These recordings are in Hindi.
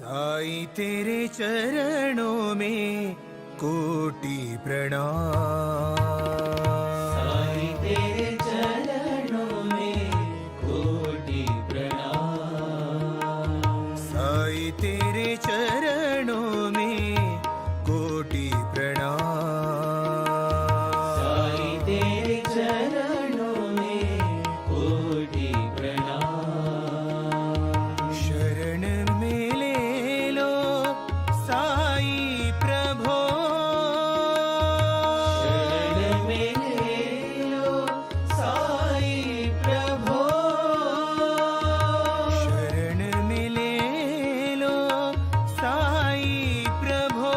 साईं तेरे चरणों में कोटि प्रणाम। साईं तेरे चरणों में कोटि प्रणाम। साईं तेरे चरणों में कोटि प्रणाम। साईं तेरे चरणों में कोटि प्रणाम। शरण में ले लो साईं प्रभो। शरण में ले लो साईं प्रभो। शरण में ले लो साईं प्रभो।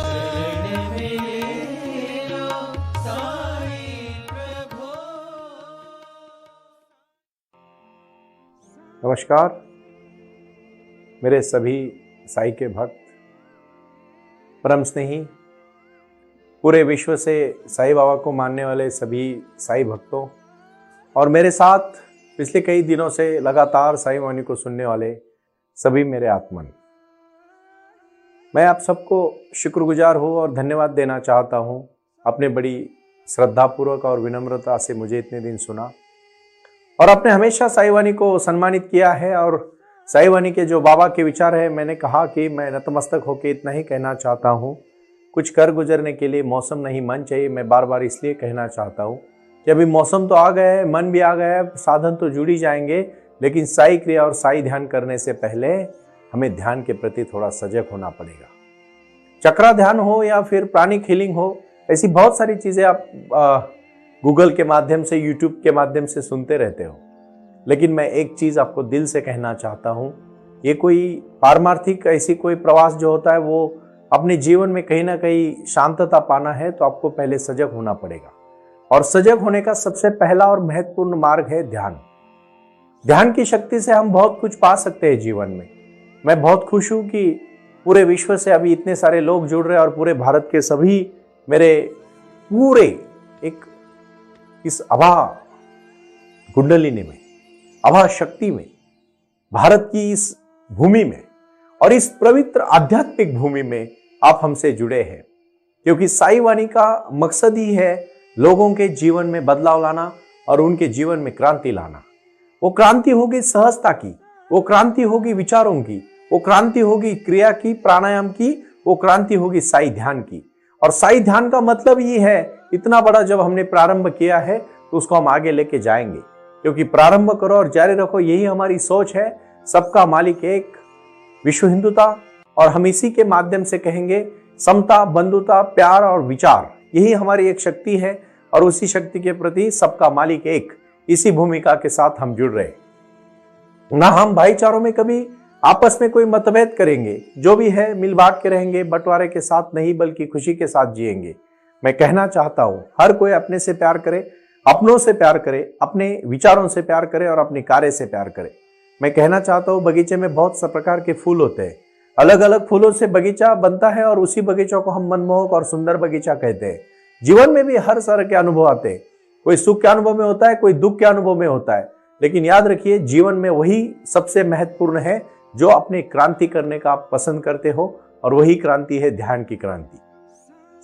शरण में ले लो साईं प्रभो। नमस्कार मेरे सभी साईं के भक्त, परम स्नेही, पूरे विश्व से साईं बाबा को मानने वाले सभी साईं भक्तों और मेरे साथ पिछले कई दिनों से लगातार साईं वाणी को सुनने वाले सभी मेरे आत्मन, मैं आप सबको शुक्रगुजार हूँ और धन्यवाद देना चाहता हूँ। अपने बड़ी श्रद्धापूर्वक और विनम्रता से मुझे इतने दिन सुना और आपने हमेशा साईं वाणी को सम्मानित किया है। और साईं वाणी के जो बाबा के विचार है, मैंने कहा कि मैं नतमस्तक होकर इतना ही कहना चाहता हूँ, कुछ कर गुजरने के लिए मौसम नहीं मन चाहिए। मैं बार बार इसलिए कहना चाहता हूँ कि अभी मौसम तो आ गया है, मन भी आ गया है, साधन तो जुड़ ही जाएंगे, लेकिन साई क्रिया और साई ध्यान करने से पहले हमें ध्यान के प्रति थोड़ा सजग होना पड़ेगा। चक्रा ध्यान हो या फिर प्राणिक हीलिंग हो, ऐसी बहुत सारी चीजें आप गूगल के माध्यम से, यूट्यूब के माध्यम से सुनते रहते हो, लेकिन मैं एक चीज आपको दिल से कहना चाहता हूं, ये कोई पारमार्थिक ऐसी कोई प्रवास जो होता है वो अपने जीवन में कहीं ना कहीं शांतता पाना है तो आपको पहले सजग होना पड़ेगा। और सजग होने का सबसे पहला और महत्वपूर्ण मार्ग है ध्यान। ध्यान की शक्ति से हम बहुत कुछ पा सकते हैं जीवन में। मैं बहुत खुश हूं कि पूरे विश्व से अभी इतने सारे लोग जुड़ रहे हैं और पूरे भारत के सभी मेरे पूरे एक इस अभा कुंडलिनी में, अभा शक्ति में, भारत की इस भूमि में और इस पवित्र आध्यात्मिक भूमि में आप हमसे जुड़े हैं, क्योंकि साईं वाणी का मकसद ही है लोगों के जीवन में बदलाव लाना और उनके जीवन में क्रांति लाना। वो क्रांति होगी सहजता की, वो क्रांति होगी विचारों की, वो क्रांति होगी क्रिया की, प्राणायाम की, वो क्रांति होगी साईं ध्यान की। और साईं ध्यान का मतलब ये है, इतना बड़ा जब हमने प्रारंभ किया है तो उसको हम आगे लेके जाएंगे, क्योंकि प्रारंभ करो और जारी रखो, यही हमारी सोच है। सबका मालिक एक, विश्व हिंदुता, और हम इसी के माध्यम से कहेंगे समता, बंधुता, प्यार और विचार, यही हमारी एक शक्ति है। और उसी शक्ति के प्रति सबका मालिक एक, इसी भूमिका के साथ हम जुड़ रहे। ना हम भाईचारों में कभी आपस में कोई मतभेद करेंगे, जो भी है मिल बांट के रहेंगे, बंटवारे के साथ नहीं बल्कि खुशी के साथ जिएंगे। मैं कहना चाहता हूं हर कोई अपने से प्यार करे, अपनों से प्यार करे, अपने विचारों से प्यार करे और अपने कार्य से प्यार करे। मैं कहना चाहता हूं बगीचे में बहुत से प्रकार के फूल होते हैं, अलग अलग फूलों से बगीचा बनता है और उसी बगीचों को हम मनमोहक और सुंदर बगीचा कहते हैं। जीवन में भी हर तरह के अनुभव आते हैं, कोई सुख के अनुभव में होता है, कोई दुख के अनुभव में होता है, लेकिन याद रखिए जीवन में वही सबसे महत्वपूर्ण है जो अपने क्रांति करने का आप पसंद करते हो, और वही क्रांति है ध्यान की क्रांति।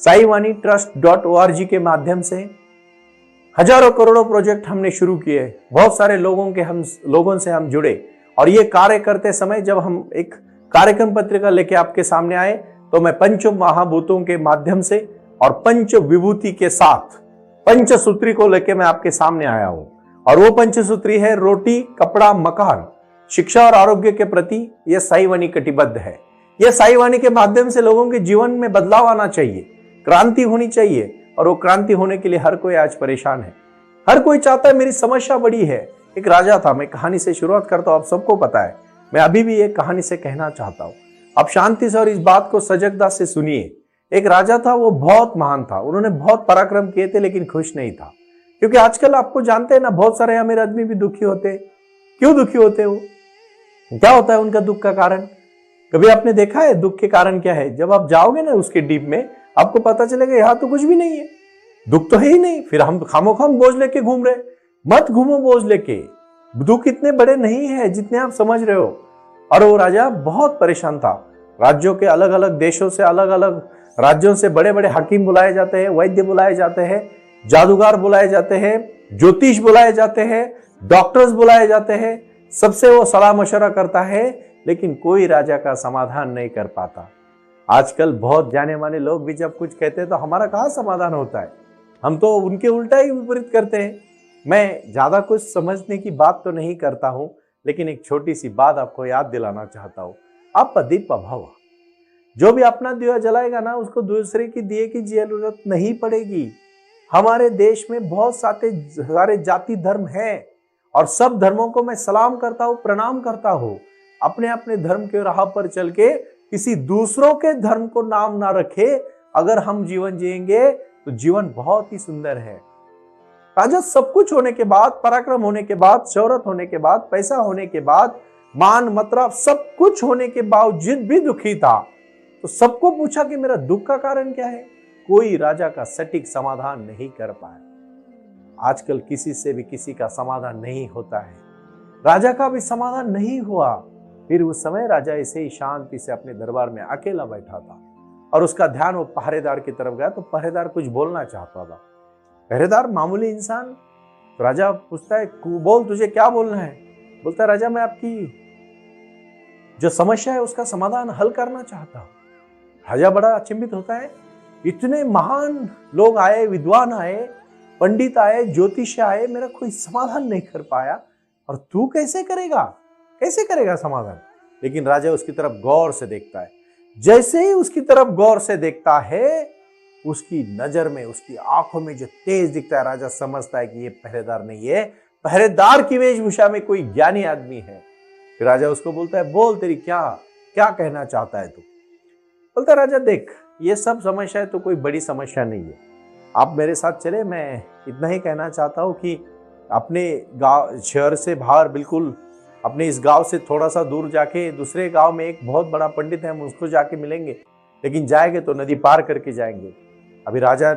साईवाणीट्रस्ट.org के माध्यम से हजारों करोड़ों प्रोजेक्ट हमने शुरू किए, बहुत सारे लोगों से हम जुड़े। और ये कार्य करते समय जब हम एक कार्यक्रम पत्रिका लेके आपके सामने आए तो मैं पंच महाभूतों के माध्यम से और पंच विभूति के साथ पंचसूत्री को लेके मैं आपके सामने आया हूं। और वो पंचसूत्री है रोटी, कपड़ा, मकान, शिक्षा और आरोग्य के प्रति यह साईं वाणी कटिबद्ध है। यह साईं वाणी के माध्यम से लोगों के जीवन में बदलाव आना चाहिए, क्रांति होनी चाहिए, और वो क्रांति होने के लिए हर कोई आज परेशान है। हर कोई चाहता है मेरी समस्या बड़ी है। एक राजा था, मैं कहानी से शुरुआत करता हूं, आप सबको पता है, मैं अभी भी एक कहानी से कहना चाहता हूं। आप शांति से और इस बात को सजगता से सुनिए। एक राजा था, वो बहुत महान था, उन्होंने बहुत पराक्रम किए थे, लेकिन खुश नहीं था। क्योंकि आजकल आपको जानते हैं ना, बहुत सारे अमीर आदमी भी दुखी होते हैं। क्यों दुखी होते हो? क्या होता है उनका दुख का कारण? कभी आपने देखा है दुख के कारण क्या है? जब आप जाओगे ना उसके डीप में, आपको पता चलेगा यहाँ तो कुछ भी नहीं है, दुख तो है ही नहीं। फिर हम खामोखाम बोझ लेके घूम रहे। मत घूमो बोझ लेके, दुख इतने बड़े नहीं है जितने आप समझ रहे हो। और वो राजा बहुत परेशान था। राज्यों के अलग अलग देशों से, अलग अलग राज्यों से बड़े बड़े हकीम बुलाए जाते हैं, वैद्य बुलाए जाते हैं, जादूगर बुलाए जाते हैं, ज्योतिष बुलाए जाते हैं, डॉक्टर्स बुलाए जाते हैं, सबसे वो सलाह मशवरा करता है, लेकिन कोई राजा का समाधान नहीं कर पाता। आजकल बहुत जाने माने लोग भी जब कुछ कहते हैं तो हमारा कहाँ समाधान होता है, हम तो उनके उल्टा ही विपरीत करते हैं। मैं ज्यादा कुछ समझने की बात तो नहीं करता हूं, लेकिन एक छोटी सी बात आपको याद दिलाना चाहता हूं। आप दीप भव, जो भी अपना दिया जलाएगा ना, उसको दूसरे की दिए की जरूरत नहीं पड़ेगी। हमारे देश में बहुत सारे जाति धर्म हैं और सब धर्मों को मैं सलाम करता हूं, प्रणाम करता हूं। अपने अपने धर्म के राह पर चल के किसी दूसरों के धर्म को नाम ना रखे। अगर हम जीवन जिएंगे तो जीवन बहुत ही सुंदर है। राजा सब कुछ होने के बाद, पराक्रम होने के बाद, शौहरत होने के बाद, पैसा होने के बाद, मान मत्रा सब कुछ होने के बावजूद भी दुखी था। तो सबको पूछा कि मेरा दुख का कारण क्या है। कोई राजा का सटीक समाधान नहीं कर पाया। आजकल किसी से भी किसी का समाधान नहीं होता है। राजा का भी समाधान नहीं हुआ। फिर उस समय राजा ऐसे ही शांति से अपने दरबार में अकेला बैठा था और उसका ध्यान वो पहरेदार की तरफ गया। तो पहरेदार कुछ बोलना चाहता था। पहरेदार मामूली इंसान। तो राजा पूछता है, बोल तुझे क्या बोलना है। बोलता है, राजा मैं आपकी जो समस्या है उसका समाधान हल करना चाहता हूं। राजा बड़ा अचंभित होता है, इतने महान लोग आए, विद्वान आए, पंडित आए, ज्योतिष आए, मेरा कोई समाधान नहीं कर पाया और तू कैसे करेगा समाधान। लेकिन राजा उसकी तरफ गौर से देखता है। जैसे ही उसकी तरफ गौर से देखता है, उसकी नजर में, उसकी आंखों में जो तेज दिखता है, राजा समझता है कि ये पहरेदार नहीं है, पहरेदार की वेशभूषा में कोई ज्ञानी आदमी है। फिर राजा उसको बोलता है, बोल तेरी क्या कहना चाहता है तू। बोलता है, राजा देख, ये सब समस्या है तो कोई बड़ी समस्या नहीं है, आप मेरे साथ चले। मैं इतना ही कहना चाहता हूँ कि अपने गांव, शहर से बाहर, बिल्कुल अपने इस गांव से थोड़ा सा दूर जाके दूसरे गांव में एक बहुत बड़ा पंडित है, हम उसको जाके मिलेंगे, लेकिन जाएंगे तो नदी पार करके जाएंगे। अभी राजा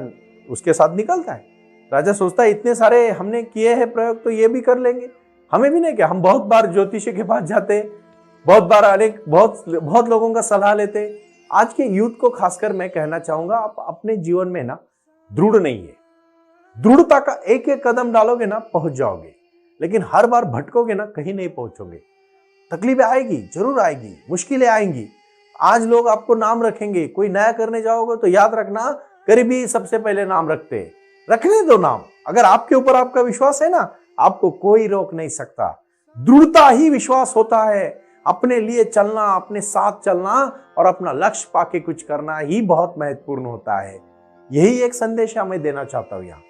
उसके साथ निकलता है। राजा सोचता है, इतने सारे हमने किए हैं प्रयोग तो ये भी कर लेंगे, हमें भी नहीं क्या। हम बहुत बार ज्योतिषी के पास जाते, बहुत बार बहुत लोगों का सलाह लेते। आज के यूथ को खासकर मैं कहना चाहूंगा, आप अपने जीवन में ना दृढ़ नहीं है। दृढ़ता का एक एक कदम डालोगे ना, पहुंच जाओगे, लेकिन हर बार भटकोगे ना, कहीं नहीं पहुंचोगे। तकलीफें आएगी, जरूर आएगी, मुश्किलें आएंगी। आज लोग आपको नाम रखेंगे, कोई नया करने जाओगे तो याद रखना, गरीबी सबसे पहले नाम रखने दो नाम। अगर आपके ऊपर आपका विश्वास है ना, आपको कोई रोक नहीं सकता। दृढ़ता ही विश्वास होता है। अपने लिए चलना, अपने साथ चलना और अपना लक्ष्य पाके कुछ करना ही बहुत महत्वपूर्ण होता है। यही एक संदेश मैं देना चाहता हूं यहाँ,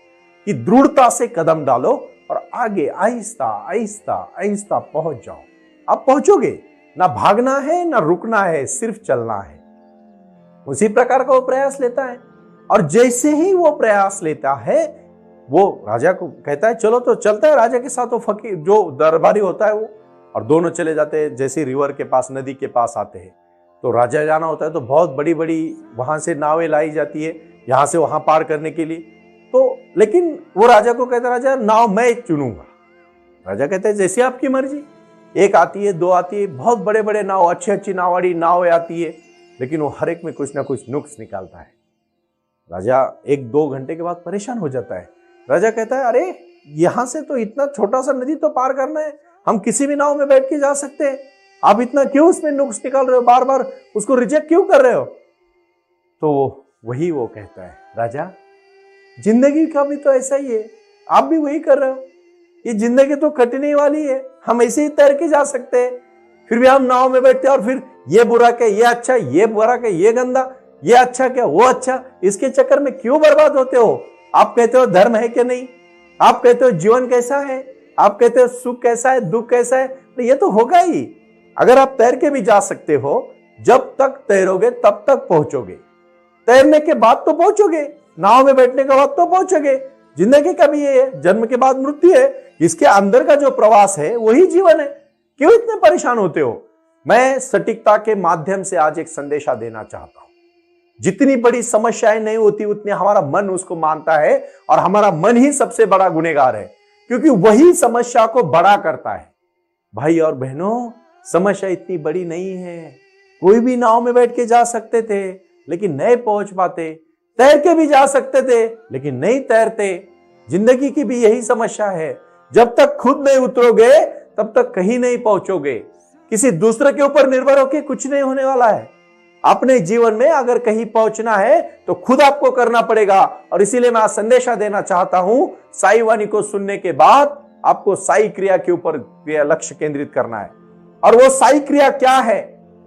कि दृढ़ता से कदम डालो और आगे आहिस्ता आहिस्ता आहिस्ता पहुंच जाओ। आप पहुंचोगे, ना भागना है ना रुकना है, सिर्फ चलना है। उसी प्रकार का वो प्रयास लेता है और जैसे ही वो प्रयास लेता है, वो राजा को कहता है चलो, तो चलता है राजा के साथ। वो फकीर जो दरबारी होता है वो, और दोनों चले जाते हैं। जैसे रिवर के पास, नदी के पास आते हैं, तो राजा जाना होता है तो बहुत बड़ी बड़ी वहां से नावें लाई जाती है, यहां से वहां पार करने के लिए। तो लेकिन वो राजा को कहता है, राजा नाव मैं चुनूंगा। राजा कहते हैं जैसे आपकी मर्जी। एक आती है, दो आती है, बहुत बड़े बड़े नाव, अच्छी अच्छी नावाड़ी नावें आती है, लेकिन वो हर एक में कुछ ना कुछ नुक्स निकालता है। राजा 1-2 घंटे के बाद परेशान हो जाता है। राजा कहता है, अरे यहां से तो इतना छोटा सा नदी तो पार करना है, हम किसी भी नाव में बैठ के जा सकते हैं, आप इतना क्यों उसमें नुक्स निकाल रहे हो, बार बार उसको रिजेक्ट क्यों कर रहे हो। तो वही वो कहता है, राजा जिंदगी का भी तो ऐसा ही है, आप भी वही कर रहे हो। ये जिंदगी तो कटने वाली है, हम ऐसे ही तैर के जा सकते हैं, फिर भी हम नाव में बैठते हैं और फिर ये बुरा क्या ये अच्छा, ये बुरा क्या ये गंदा, ये अच्छा क्या वो अच्छा, इसके चक्कर में क्यों बर्बाद होते हो। आप कहते हो धर्म है कि नहीं, आप कहते हो जीवन कैसा है, आप कहते हो सुख कैसा है, दुख कैसा है, तो ये तो होगा ही। अगर आप तैर के भी जा सकते हो, जब तक तैरोगे तब तक पहुंचोगे, तैरने के बाद तो पहुंचोगे, नाव में बैठने के बाद तो पहुंचोगे। जिंदगी का भी ये है, जन्म के बाद मृत्यु है, इसके अंदर का जो प्रवास है वही जीवन है। क्यों इतने परेशान होते हो। मैं सटीकता के माध्यम से आज एक संदेशा देना चाहता हूं। जितनी बड़ी समस्याएं नहीं होती उतनी हमारा मन उसको मानता है, और हमारा मन ही सबसे बड़ा गुनहगार है, क्योंकि वही समस्या को बड़ा करता है। भाई और बहनों, समस्या इतनी बड़ी नहीं है। कोई भी नाव में बैठ के जा सकते थे लेकिन नहीं पहुंच पाते, तैर के भी जा सकते थे लेकिन नहीं तैरते। जिंदगी की भी यही समस्या है, जब तक खुद नहीं उतरोगे तब तक कहीं नहीं पहुंचोगे। किसी दूसरे के ऊपर निर्भर होकर कुछ नहीं होने वाला है। अपने जीवन में अगर कहीं पहुंचना है तो खुद आपको करना पड़ेगा। और इसीलिए मैं आज संदेशा देना चाहता हूं, साई वाणी को सुनने के बाद आपको साई क्रिया के ऊपर लक्ष्य केंद्रित करना है। और वो साई क्रिया क्या है?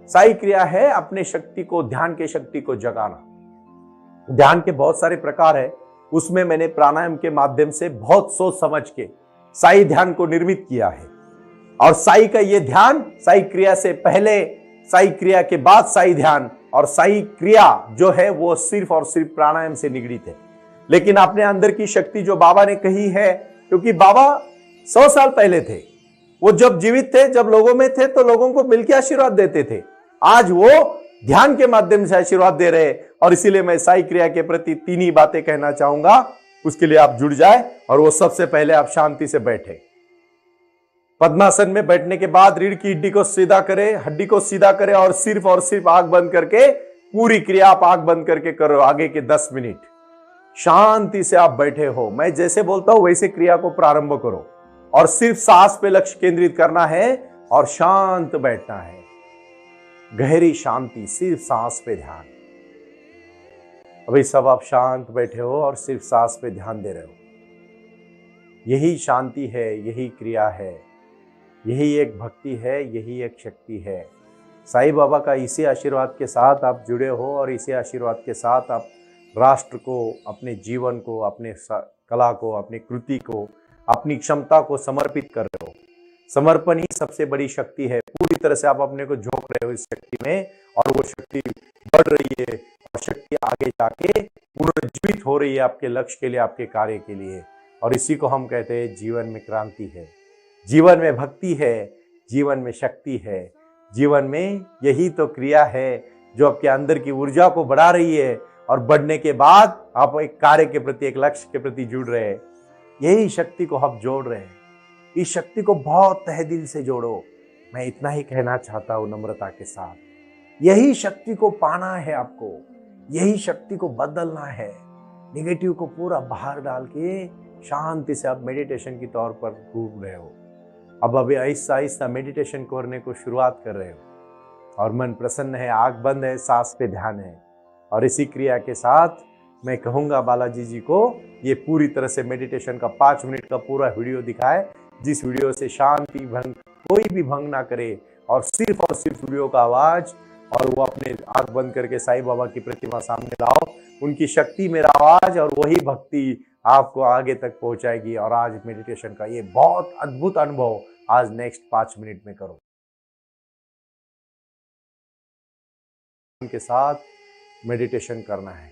साई क्रिया है अपने शक्ति को, ध्यान के शक्ति को जगाना। ध्यान के बहुत सारे प्रकार है, उसमें मैंने प्राणायाम के माध्यम से बहुत सोच समझ के साई ध्यान को निर्मित किया है। और साई का ये ध्यान, साई क्रिया से पहले, साई क्रिया के बाद साई ध्यान, और साई क्रिया जो है वो सिर्फ और सिर्फ प्राणायाम से निगड़ित है। लेकिन अपने अंदर की शक्ति जो बाबा ने कही है, क्योंकि बाबा 100 साल पहले थे, वो जब जीवित थे, जब लोगों में थे तो लोगों को मिलकर आशीर्वाद देते थे। आज वो ध्यान के माध्यम से आशीर्वाद दे रहे हैं। और इसीलिए मैं साई क्रिया के प्रति 3 ही बातें कहना चाहूंगा, उसके लिए आप जुड़ जाए। और वो सबसे पहले आप शांति से बैठे, पद्मासन में बैठने के बाद रीढ़ की हड्डी को सीधा करें, हड्डी को सीधा करें और सिर्फ आंख बंद करके पूरी क्रिया आप आंख बंद करके करो। आगे के 10 मिनट शांति से आप बैठे हो, मैं जैसे बोलता हूं वैसे क्रिया को प्रारंभ करो और सिर्फ सांस पे लक्ष्य केंद्रित करना है और शांत बैठना है। गहरी शांति, सिर्फ सांस पे ध्यान। अभी सब आप शांत बैठे हो और सिर्फ सांस पे ध्यान दे रहे हो। यही शांति है, यही क्रिया है, यही एक भक्ति है, यही एक शक्ति है। साईं बाबा का इसी आशीर्वाद के साथ आप जुड़े हो और इसी आशीर्वाद के साथ आप राष्ट्र को, अपने जीवन को, अपने कला को, अपनी कृति को, अपनी क्षमता को समर्पित कर रहे हो। समर्पण ही सबसे बड़ी शक्ति है। पूरी तरह से आप अपने को झोंक रहे हो इस शक्ति में और वो शक्ति बढ़ रही है और शक्ति आगे जाके पुनर्जीवित हो रही है आपके लक्ष्य के लिए, आपके कार्य के लिए। और इसी को हम कहते हैं जीवन में क्रांति है, जीवन में भक्ति है, जीवन में शक्ति है, जीवन में यही तो क्रिया है जो आपके अंदर की ऊर्जा को बढ़ा रही है। और बढ़ने के बाद आप एक कार्य के प्रति, एक लक्ष्य के प्रति जुड़ रहे हैं। यही शक्ति को हम जोड़ रहे हैं। इस शक्ति को बहुत तहे दिल से जोड़ो। मैं इतना ही कहना चाहता हूं नम्रता के साथ। यही शक्ति को पाना है आपको, यही शक्ति को बदलना है। निगेटिव को पूरा बाहर डाल के शांति से आप मेडिटेशन की तौर पर घूम रहे हो। अब अभी आहिस्ता आहिस्ता मेडिटेशन करने को शुरुआत कर रहे हो और मन प्रसन्न है, आंख बंद है, सांस पे ध्यान है। और इसी क्रिया के साथ मैं कहूंगा बालाजी जी को ये पूरी तरह से मेडिटेशन का 5 मिनट का पूरा वीडियो दिखाए, जिस वीडियो से शांति भंग कोई भी भंग ना करे और सिर्फ वीडियो का आवाज, और वो अपने आंख बंद करके साईं बाबा की प्रतिमा सामने लाओ। उनकी शक्ति मेरा आवाज और वही भक्ति आपको आगे तक पहुंचाएगी। और आज मेडिटेशन का ये बहुत अद्भुत अनुभव आज नेक्स्ट 5 मिनट में करो। उनके साथ मेडिटेशन करना है।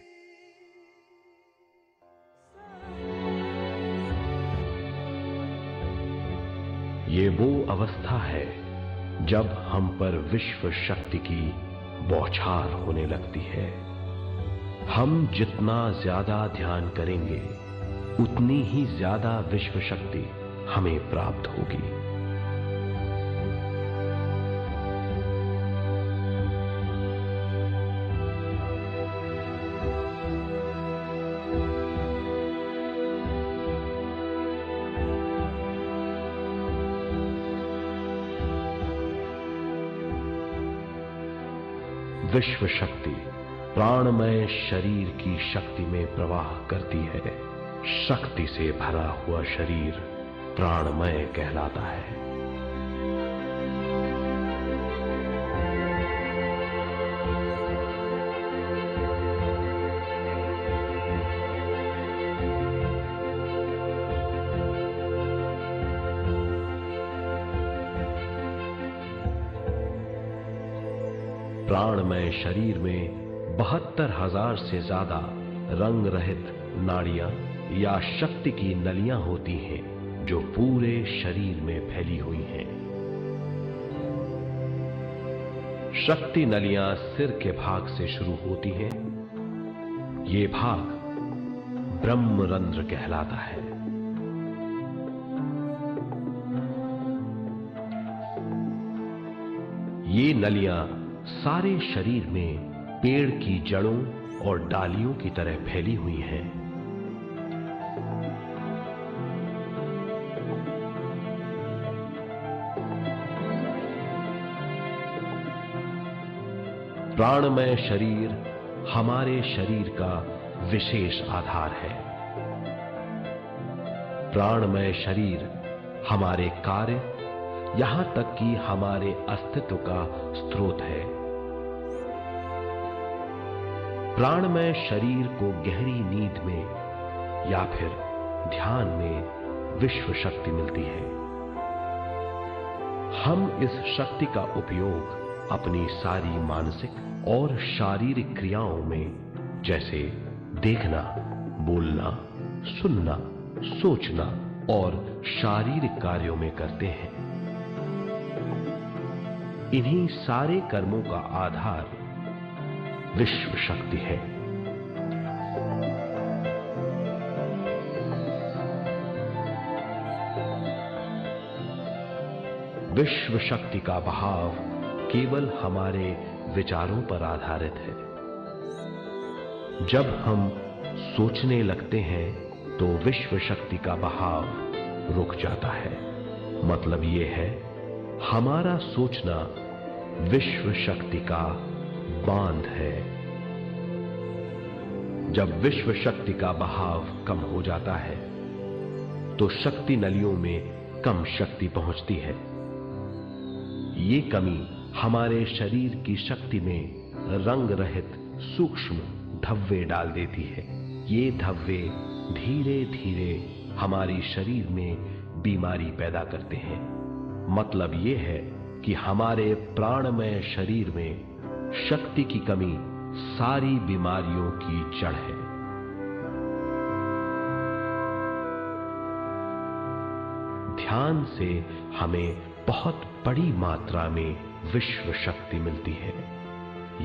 ये वो अवस्था है जब हम पर विश्व शक्ति की बौछार होने लगती है। हम जितना ज्यादा ध्यान करेंगे उतनी ही ज्यादा विश्व शक्ति हमें प्राप्त होगी। विश्व शक्ति प्राणमय शरीर की शक्ति में प्रवाह करती है। शक्ति से भरा हुआ शरीर प्राणमय कहलाता है। प्राणमय शरीर में 72,000 से ज्यादा रंग रहित नाड़ियां या शक्ति की नलियां होती हैं जो पूरे शरीर में फैली हुई हैं। शक्ति नलियां सिर के भाग से शुरू होती हैं। ये भाग ब्रह्मरंध्र कहलाता है। ये नलियां सारे शरीर में पेड़ की जड़ों और डालियों की तरह फैली हुई हैं। प्राणमय शरीर हमारे शरीर का विशेष आधार है। प्राणमय शरीर हमारे कार्य, यहां तक कि हमारे अस्तित्व का स्रोत है। प्राणमय शरीर को गहरी नींद में या फिर ध्यान में विश्व शक्ति मिलती है। हम इस शक्ति का उपयोग अपनी सारी मानसिक और शारीरिक क्रियाओं में, जैसे देखना, बोलना, सुनना, सोचना और शारीरिक कार्यों में करते हैं। इन्हीं सारे कर्मों का आधार विश्व शक्ति है। विश्व शक्ति का बहाव केवल हमारे विचारों पर आधारित है। जब हम सोचने लगते हैं तो विश्व शक्ति का बहाव रुक जाता है। मतलब यह है, हमारा सोचना विश्व शक्ति का बांध है। जब विश्व शक्ति का बहाव कम हो जाता है तो शक्ति नलियों में कम शक्ति पहुंचती है। ये कमी हमारे शरीर की शक्ति में रंग रहित सूक्ष्म धब्बे डाल देती है। ये धब्बे धीरे धीरे हमारी शरीर में बीमारी पैदा करते हैं। मतलब ये है कि हमारे प्राणमय शरीर में शक्ति की कमी सारी बीमारियों की जड़ है। ध्यान से हमें बहुत बड़ी मात्रा में विश्व शक्ति मिलती है।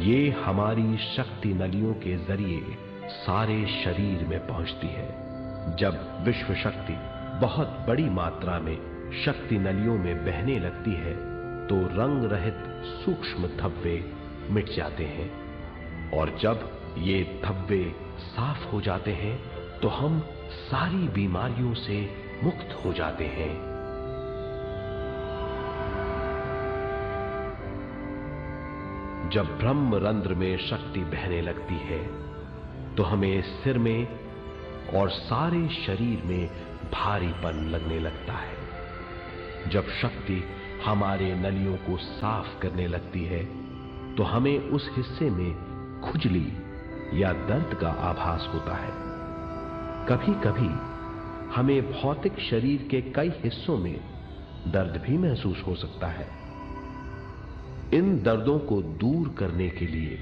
ये हमारी शक्ति नलियों के जरिए सारे शरीर में पहुंचती है। जब विश्व शक्ति बहुत बड़ी मात्रा में शक्ति नलियों में बहने लगती है तो रंग रहित सूक्ष्म धब्बे मिट जाते हैं, और जब ये धब्बे साफ हो जाते हैं तो हम सारी बीमारियों से मुक्त हो जाते हैं। जब ब्रह्म रंध्र में शक्ति बहने लगती है तो हमें सिर में और सारे शरीर में भारीपन लगने लगता है। जब शक्ति हमारे नलियों को साफ करने लगती है तो हमें उस हिस्से में खुजली या दर्द का आभास होता है। कभी कभी हमें भौतिक शरीर के कई हिस्सों में दर्द भी महसूस हो सकता है। इन दर्दों को दूर करने के लिए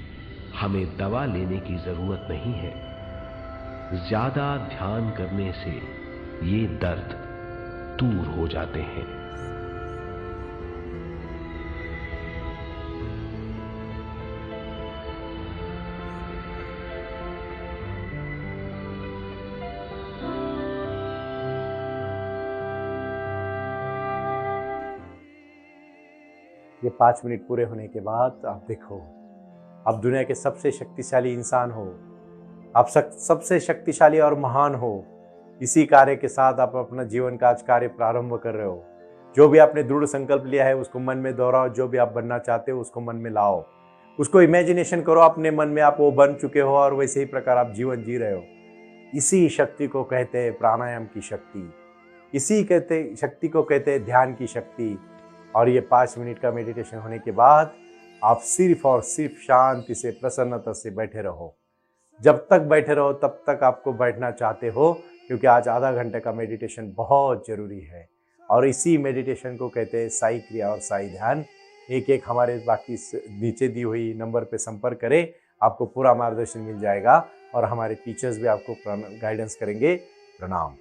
हमें दवा लेने की जरूरत नहीं है। ज्यादा ध्यान करने से ये दर्द दूर हो जाते हैं। ये 5 मिनट पूरे होने के बाद आप देखो, आप दुनिया के सबसे शक्तिशाली इंसान हो, आप सबसे शक्तिशाली और महान हो। इसी कार्य के साथ आप अपना जीवन का आज कार्य प्रारंभ कर रहे हो। जो भी आपने दृढ़ संकल्प लिया है उसको मन में दोहराओ। जो भी आप बनना चाहते हो उसको मन में लाओ, उसको इमेजिनेशन करो अपने मन में, आप वो बन चुके हो और वैसे ही प्रकार आप जीवन जी रहे हो। इसी शक्ति को कहते हैं प्राणायाम की शक्ति, इसी शक्ति को कहते हैं ध्यान की शक्ति। और ये 5 मिनट का मेडिटेशन होने के बाद आप सिर्फ और सिर्फ शांति से, प्रसन्नता से बैठे रहो। जब तक बैठे रहो तब तक आपको बैठना चाहते हो, क्योंकि आज आधा घंटे का मेडिटेशन बहुत जरूरी है। और इसी मेडिटेशन को कहते हैं साई क्रिया और साई ध्यान। एक हमारे बाकी नीचे दी हुई नंबर पे संपर्क करें, आपको पूरा मार्गदर्शन मिल जाएगा और हमारे टीचर्स भी आपको गाइडेंस करेंगे। प्रणाम।